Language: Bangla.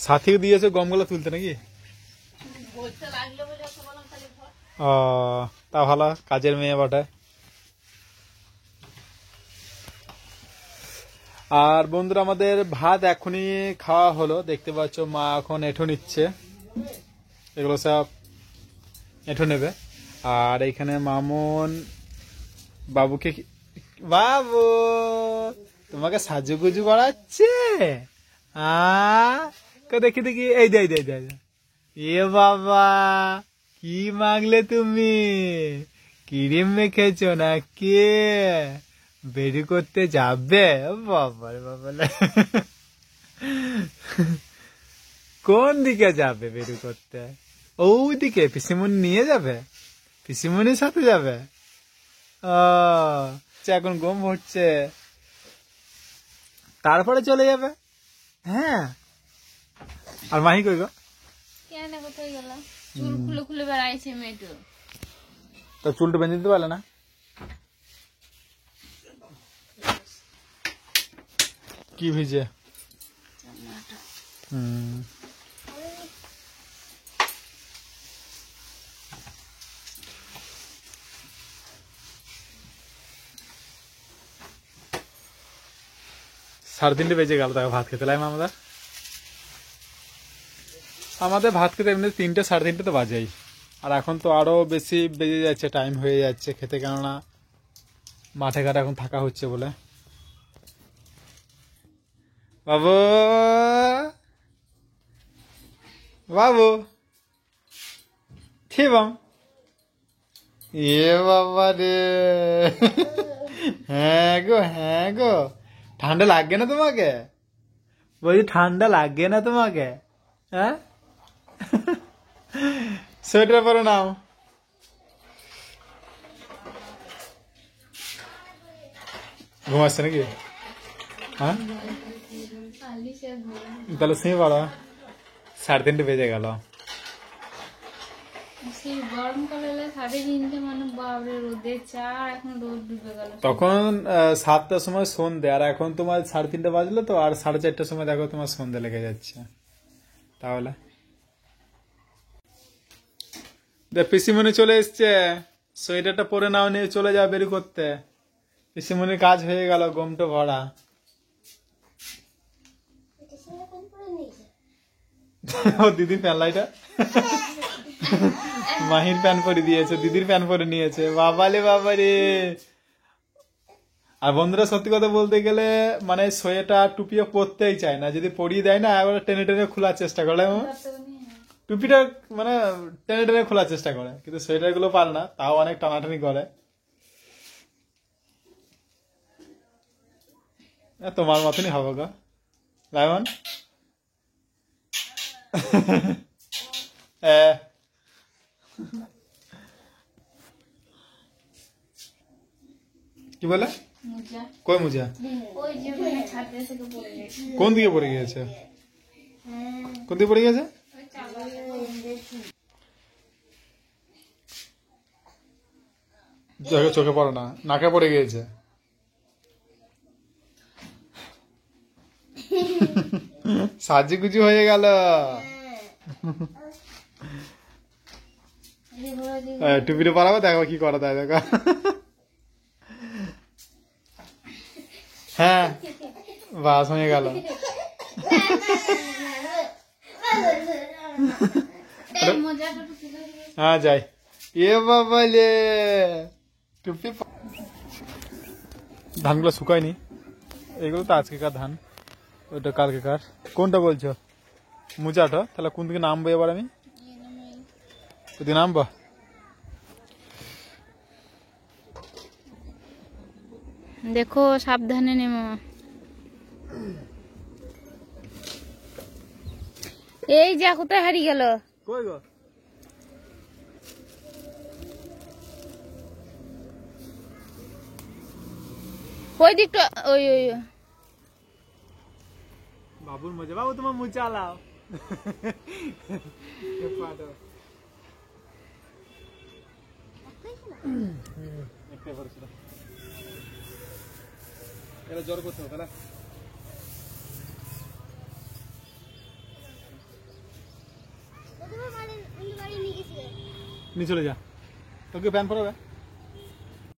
সাথী দিয়েছে গমগুলো তুলতে নাকি? ও, তা ভালো, কাজের মেয়ে বটে। আর বন্ধুরা, আমাদের ভাত এখনই খাওয়া হলো, দেখতে পাচ্ছ মা এখন এঁঠো নিচ্ছে, এগুলো সব এঁঠো নেবে। আর এইখানে মামুন বাবুকে, বাবু তোমাকে সাজুগুজু করাচ্ছে। দেখি দেখি, এই দে, এ বাবা, কি মাগলে তুমি? ক্রিম মেখেছো না কে? বেরি করতে যাবে? বাবার বাবা, কোন দিকে যাবে বেরি করতে? ওইদিকে পিসিমণি নিয়ে যাবে, পিসিমণির সাথে যাবে। এখন গম হচ্ছে, তারপরে চলে যাবে। হ্যাঁ, আর মাহি কই গো? কোথায় গেল? চুল খুলে খুলে বেড়াইছে মেয়েটা। তো চুলটা বেঁধে দিতে পারলে না? কি ভিজে? সাড়ে 3টে বেজে গেল তাকে ভাত খেতে লাগবে আমাদের ভাত খেতে এমনি 3টে সাড়ে 3টে তো বাজেই। আর এখন তো আরো বেশি বেজে যাচ্ছে, টাইম হয়ে যাচ্ছে খেতে, কেননা মাঠে ঘাটে এখন থাকা হচ্ছে বলে। বাবু, বাবু ঠিবাম, এ বাবা রে, হ্যাঁ গো, হ্যাঁ গো, ঠান্ডা লাগবে না তোমাকে? বলছি ঠান্ডা লাগবে না তোমাকে? হ্যাঁ, সোয়েটার পরে নাও। ঘুমাচ্ছে নাকি? হ্যাঁ, তাহলে শুয়ে পড়ো, 3:30 বেজে গেল। তখন 7টার সময় সন্ধে, আর এখন তোমার 3:30 বাজলো তো, আর 4:30টার সময় দেখো তোমার সন্ধে লেগে যাচ্ছে। তাহলে পিসিমণি চলে এসছে, সোয়েটারটা পরে নাও, নিয়ে চলে যাও বেরি করতে। পিসিমণির কাজ হয়ে গেল, গমটো ভরা। ও দিদির প্যান লাইটা মাহির প্যান পরে দিয়েছে, দিদির প্যান পরে নিয়েছে। বাবালে বাবারে। আর বন্ধুরা, সত্যি কথা বলতে গেলে মানে সোয়েটার টুপিও পরতেই চায় না, যদি পরিয়ে দেয় না এবার টেনে টেনে খোলার চেষ্টা করে। টুপিটা মানে টেনে টেনে খোলার চেষ্টা করে, কিন্তু সোয়েটার গুলো পারে না, তাও অনেক টানাটানি করে। তোমার মতনই হবে গো লাইমন। কি বলে? কই মুজা? কোন দিকে পড়ে গিয়েছে? কোন দিকে পড়ে গিয়েছে? চোখে পড়ে না, নাকে পড়ে গিয়েছে। সাজুগুজু হয়ে গেল। টুপিটা পরাবো, দেখো কি করা যায়, দেখো। হ্যাঁ, বাস হয়ে গেল। হ্যাঁ যাই। এ বাবালে, টুপি। ধানগুলো শুকায়নি, এগুলো তো আজকেকার ধান, ওইটা কালকেকার। কোনটা বলছো? মুচাটা? তাহলে কোন দিকে নামবো এবার? আমি ওদিকে নামবো। দেখো সাবধানে নেমো। এই যা, কোথায় হারিয়ে গেল? কই গো? ওই দিকটা, ওই ওই বাবুর মজা। বাবু তোমার মুচা লাও। জ্বর করতে হবে তাহলে। নিয়ে চলে যা, তোকে প্যান পরাবে।